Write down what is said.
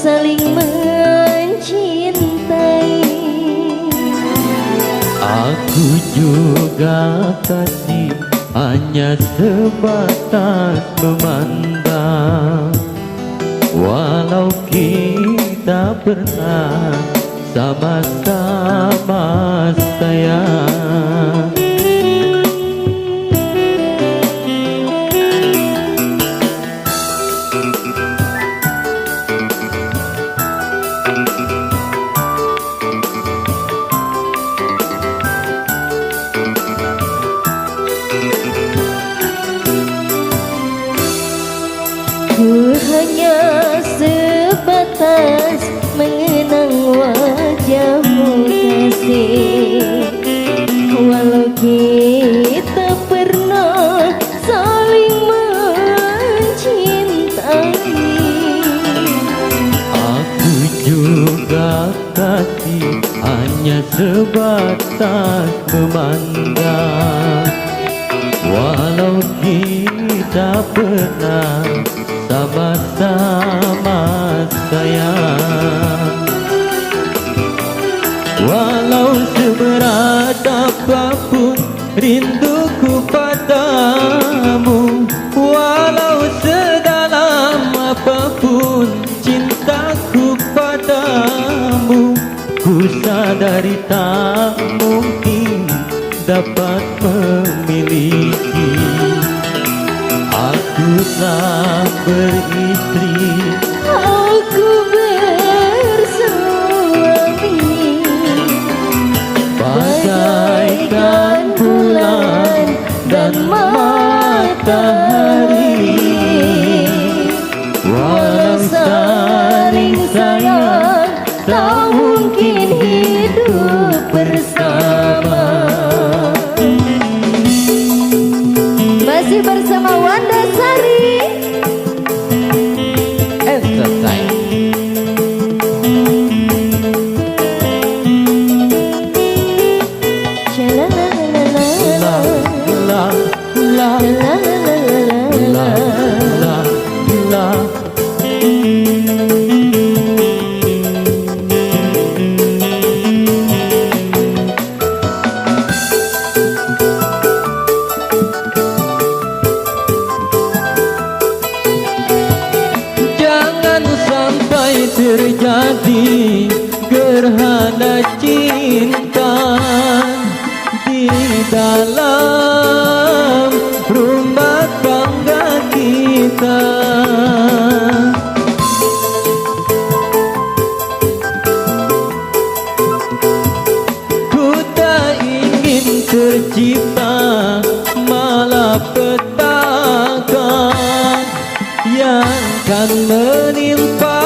saling mencintai. Aku juga kasih, hanya sebatas memandang. Walau kita pernah sama-sama sayang. Ku hanya sebatas mengenang wajahmu kasih. Walau kita pernah saling mencintai. Aku juga kasih, hanya sebatas memandang. Walau kita pernah sama-sama sayang. Walau seberat apapun rinduku padamu, walau sedalam apapun cintaku padamu, ku sadari tak mungkin dapat memiliki. Aku telah beristri, Aku bersuami, bagaikan bulan dan matahari. Walau saling sayang, tak mungkin hidup bersama. Masih bersama Wanda Sari. Selesai. Shalalalalala. La la Shalalalalala. la la. Jangan sampai terjadi gerhana cinta di dalam rumah tangga kita. Ku tak ingin tercipta malapetaka yang kan menimpa